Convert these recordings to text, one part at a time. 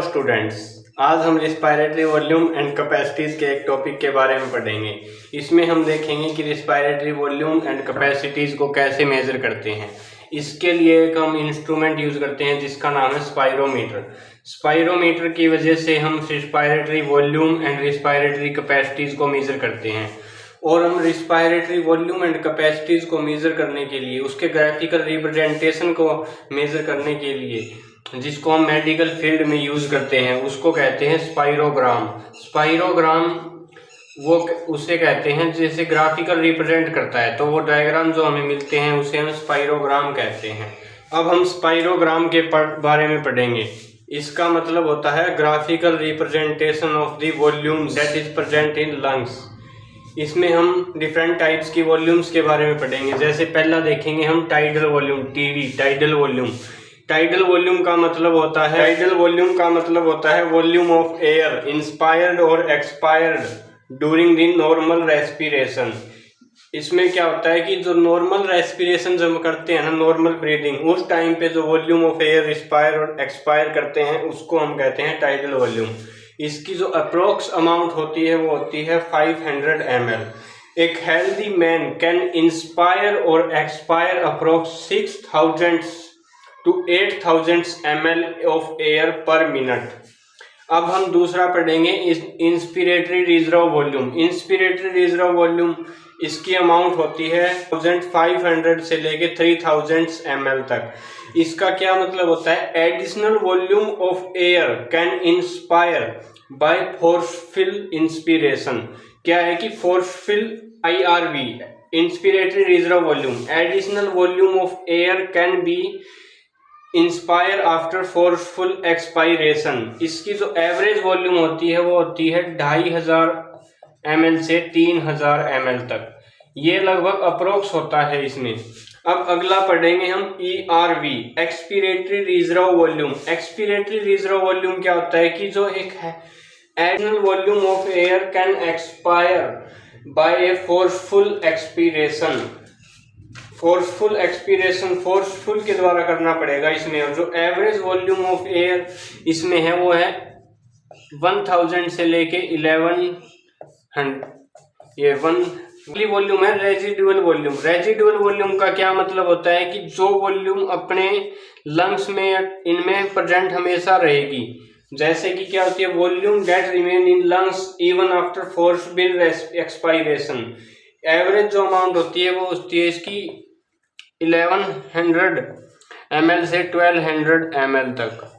Students, आज हम respiratory volume and capacities के एक टॉपिक के बारे में पढ़ेंगे। इसमें हम देखेंगे कि रिस्पायरेटरी वॉल्यूम एंड कैपेसिटीज को कैसे मेजर करते हैं। इसके लिए एक हम इंस्ट्रूमेंट यूज करते हैं जिसका नाम है स्पायरोमीटर। स्पायरोमीटर की वजह से हम respiratory volume and respiratory capacities को मेजर करते हैं। और हम रिस्पायरेटरी वॉल्यूम एंड कैपेसिटीज को मेजर करने के लिए, उसके ग्राफिकल रिप्रेजेंटेशन को मेजर करने के लिए, जिसको हम मेडिकल फील्ड में यूज करते हैं, उसको कहते हैं स्पायरोग्राम। स्पायरोग्राम वो उसे कहते हैं जैसे ग्राफिकल रिप्रेजेंट करता है, तो वो डायग्राम जो हमें मिलते हैं उसे हम स्पायरोग्राम कहते हैं। अब हम स्पायरोग्राम के बारे में पढ़ेंगे। इसका मतलब होता है graphical representation of the volume that is present in lungs. इसमें हम डिफरेंट टाइप्स की वॉल्यूम्स के बारे में पढ़ेंगे। जैसे पहला देखेंगे हम tidal volume, TV, tidal volume. Tidal volume का मतलब होता है वॉल्यूम ऑफ एयर इंस्पायर्ड और expired during the normal respiration. इसमें क्या होता है कि जो नॉर्मल रेस्पिरेशन जब करते हैं ना, नॉर्मल ब्रीदिंग, उस टाइम पे जो वॉल्यूम ऑफ एयर इंस्पायर और एक्सपायर करते हैं उसको हम कहते हैं टाइडल वॉल्यूम। इसकी जो अप्रोक्स अमाउंट होती है वो होती है 500 ml। एक हेल्दी मैन कैन इंस्पायर और expire approx 6000 to 8000 ml of air पर मिनट। अब हम दूसरा पढ़ेंगे inspiratory reserve volume. Inspiratory reserve volume, इसकी अमाउंट होती है 1500 से लेके 3000 ml तक। इसका क्या मतलब होता है? Additional volume of air can inspire by forceful inspiration. क्या है कि forceful IRV, inspiratory reserve volume, additional volume of air can be inspire after forceful expiration. इसकी जो एवरेज वॉल्यूम होती है वो होती है 2500 ml से 3000 ml तक। ये लगभग अप्रोक्स होता है इसमें। अब अगला पढ़ेंगे हम ERV, expiratory reserve volume. Expiratory reserve volume क्या होता है कि जो एक है additional volume of air can expire by a forceful expiration. Forceful expiration forceful के द्वारा करना पड़ेगा इसमें। और जो एवरेज वॉल्यूम ऑफ एयर इसमें है वो है 1000 से लेके 1100। ये वॉल्यूम है रेजिडुअल वॉल्यूम। रेजिडुअल वॉल्यूम का क्या मतलब होता है कि जो वॉल्यूम अपने लंग्स में इनमें प्रेजेंट हमेशा रहेगी। जैसे कि क्या होती है, volume that remain in lungs even after forceful expiration. Average जो अमाउंट होती है वो होती है इसकी 1100 ml से 1200 ml तक।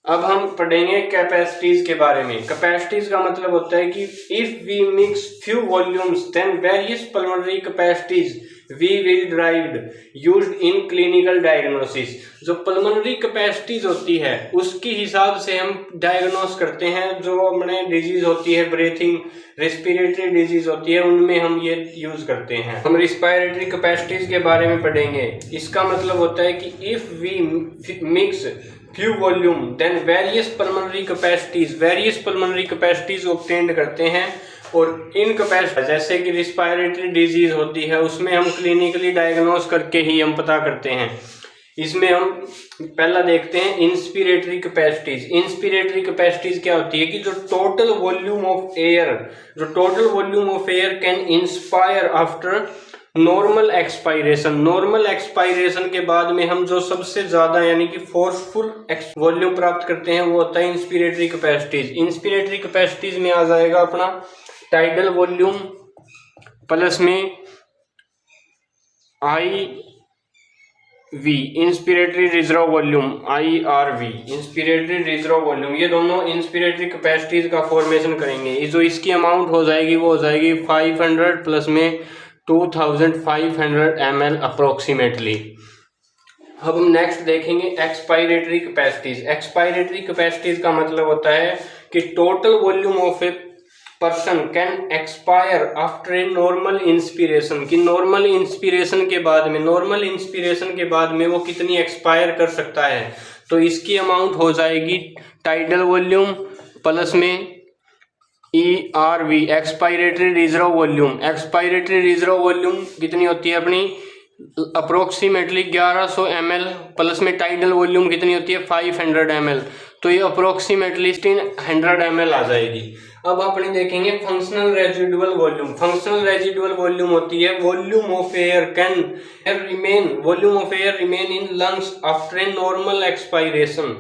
अब हम पढ़ेंगे कैपेसिटीज के बारे में। कैपेसिटीज का मतलब होता है कि if we mix few volumes then various pulmonary capacities we will derived used in clinical diagnosis. जो पल्मोनरी कैपेसिटीज होती है उसके हिसाब से हम डायग्नोस करते हैं। जो अपने डिजीज होती है, ब्रीथिंग रेस्पिरेटरी डिजीज होती है, उनमें हम ये यूज करते हैं। हम रिस्पायरेटरी कैपेसिटीज के बारे में पढ़ेंगे। इसका मतलब होता है कि इफ वी मिक्स few volume then various pulmonary capacities obtained करते हैं। और इन कैपेसिटी जैसे कि रिस्पायरेटरी डिजीज होती है उसमें हम क्लिनिकली डायग्नोस करके ही हम पता करते हैं। इसमें हम पहला देखते हैं इंस्पिरेटरी कैपेसिटीज। इंस्पिरेटरी कैपेसिटीज क्या होती है कि जो total volume of air can inspire after normal expiration. Normal expiration के बाद में हम जो सबसे ज्यादा यानी कि फोर्सफुल वॉल्यूम प्राप्त करते हैं वो होता है इंस्पिरेटरी कैपेसिटीज। इंस्पिरेटरी कैपेसिटीज में आ जाएगा अपना टाइडल वॉल्यूम प्लस में IV, inspiratory reserve volume IRV, inspiratory reserve volume. ये दोनों इंस्पिरेटरी कैपेसिटीज का फॉर्मेशन करेंगे। जो इसकी अमाउंट हो जाएगी वो हो जाएगी 500 प्लस में 2500 ml अप्रोक्सीमेटली। अब हम नेक्स्ट देखेंगे एक्सपायरेटरी कैपेसिटीज। एक्सपायरेटरी कैपेसिटीज का मतलब होता है कि total volume of a person can expire after a normal inspiration. कि नॉर्मल इंस्पिरेशन के बाद में वो कितनी एक्सपायर कर सकता है। तो इसकी अमाउंट हो जाएगी टाइडल वॉल्यूम प्लस में ERV, expiratory reserve volume. Expiratory reserve volume कितनी होती है अपनी अप्रोक्सीमेटली 1100 ml प्लस में टाइडल वॉल्यूम कितनी होती है 500 ml। तो ये अप्रोक्सीमेटली 100 ml आ जाएगी। अब अपने देखेंगे functional residual volume. Functional residual volume होती है volume of air remain in lungs after a normal expiration,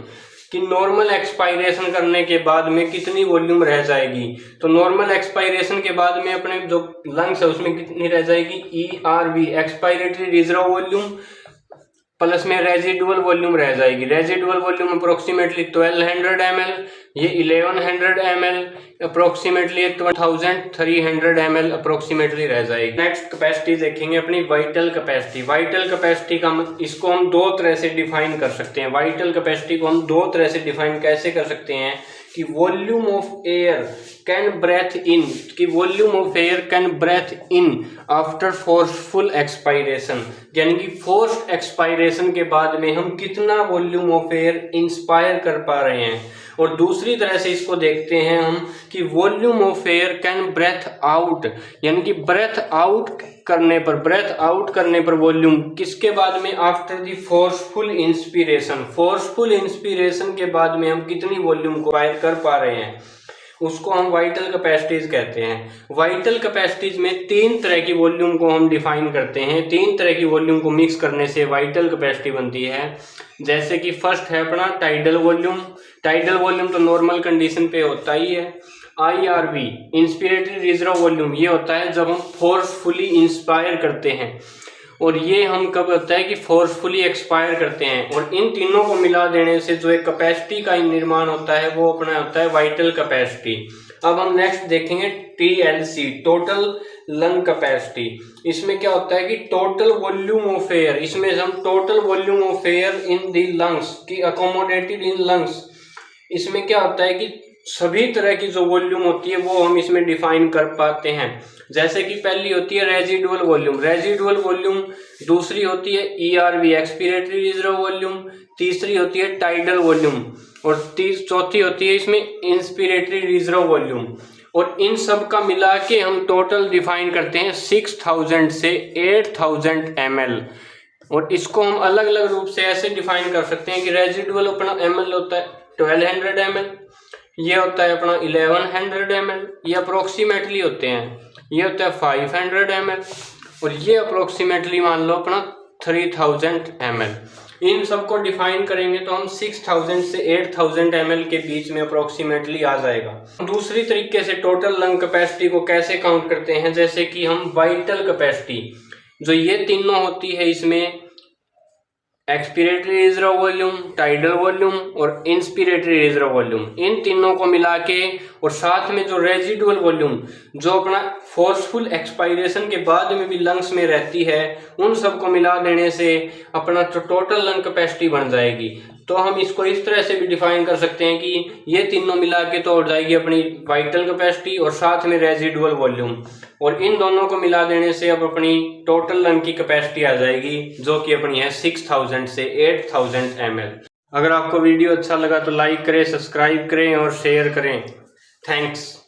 कि नॉर्मल एक्सपायरेशन करने के बाद में कितनी वॉल्यूम रह जाएगी। तो नॉर्मल एक्सपायरेशन के बाद में अपने जो लंग्स है उसमें कितनी रह जाएगी, ERV expiratory reserve volume plus में रेजिडुअल वॉल्यूम रह जाएगी। रेजिडुअल वॉल्यूम अप्रोक्सीमेटली 1200 ml, ये 1100 ml, अप्रोक्सीमेटली 1300 ml अप्रोक्सीमेटली रह जाएगी। नेक्स्ट कैपेसिटी देखेंगे अपनी वाइटल कैपेसिटी। वाइटल कैपेसिटी का इसको हम दो तरह से डिफाइन कर सकते हैं। वाइटल कैपेसिटी को हम दो तरह से डिफाइन कैसे कर सकते हैं कि volume of air can breathe in after forceful expiration, यानी कि फोर्स्ड एक्सपायरेशन के बाद में हम कितना वॉल्यूम ऑफ एयर इंस्पायर कर पा रहे हैं। और दूसरी तरह से इसको देखते हैं हम कि volume of air can breathe out, यानी कि ब्रेथ आउट करने पर वॉल्यूम किसके बाद में, आफ्टर द फोर्सफुल इंस्पिरेशन के बाद में हम कितनी वॉल्यूम को फायर कर पा रहे हैं, उसको हम वाइटल कैपेसिटीज कहते हैं। वाइटल कैपेसिटीज में तीन तरह की वॉल्यूम को हम डिफाइन करते हैं। तीन तरह की वॉल्यूम को मिक्स करने से वाइटल कैपेसिटी बनती है। जैसे कि फर्स्ट है अपना टाइडल वॉल्यूम। टाइडल वॉल्यूम तो नॉर्मल कंडीशन पे होता ही है। IRV इंस्पिरेटरी रिजर्व वॉल्यूम, ये होता है जब हम फोर्सफुली इंस्पायर करते हैं, और ये हम कब होता है कि फोर्सफुली एक्सपायर करते हैं। और इन तीनों को मिला देने से जो एक कैपेसिटी का निर्माण होता है वो अपना होता है वाइटल कैपेसिटी। अब हम नेक्स्ट देखेंगे TLC टोटल लंग कैपेसिटी। इसमें क्या होता है कि टोटल वॉल्यूम ऑफ एयर, इसमें हम total volume of air in the lungs की अकोमोडेटेड इन लंग्स, इसमें क्या होता है कि सभी तरह की जो वॉल्यूम होती है वो हम इसमें डिफाइन कर पाते हैं। जैसे कि पहली होती है रेजिडुअल वॉल्यूम, दूसरी होती है ERV एक्सपिरेटरी रिजर्व वॉल्यूम, तीसरी होती है टाइडल वॉल्यूम, और चौथी होती है इसमें इंस्पिरेटरी रिजर्व वॉल्यूम। और इन सब का मिला के हम टोटल डिफाइन करते हैं 6000 से 8000 ml। और इसको हम अलग अलग रूप से ऐसे डिफाइन कर सकते हैं कि रेजिडुअल अपना ml होता है 1200 ml, ये होता है अपना 1100 ml, ये अप्रोक्सीमेटली होते हैं, ये होता है 500 ml, और ये अप्रोक्सीमेटली मान लो अपना 3000 ml। इन सबको डिफाइन करेंगे तो हम 6000 से 8000 ml के बीच में अप्रोक्सीमेटली आ जाएगा। दूसरी तरीके से टोटल लंग कैपेसिटी को कैसे काउंट करते हैं, जैसे कि हम वाइटल कैपेसिटी, जो ये तीनों होती है, इसमें expiratory reserve volume, tidal volume और इंस्पिरेटरी रिजर्व वॉल्यूम, इन तीनों को मिला के, और साथ में जो रेजिडुअल वॉल्यूम जो अपना फोर्सफुल एक्सपायरेशन के बाद में भी लंग्स में रहती है, उन सबको मिला देने से अपना जो टोटल लंग कैपेसिटी बन जाएगी। तो हम इसको इस तरह से भी डिफाइन कर सकते हैं कि ये तीनों मिला के तो हो जाएगी अपनी वाइटल कैपेसिटी और साथ में रेजिडुअल वॉल्यूम, और इन दोनों को मिला देने से अब अपनी टोटल लंग की कैपेसिटी आ जाएगी जो कि अपनी है 6000 से 8000 ml। अगर आपको वीडियो अच्छा लगा तो लाइक करें, सब्सक्राइब करें और शेयर करें। थैंक्स।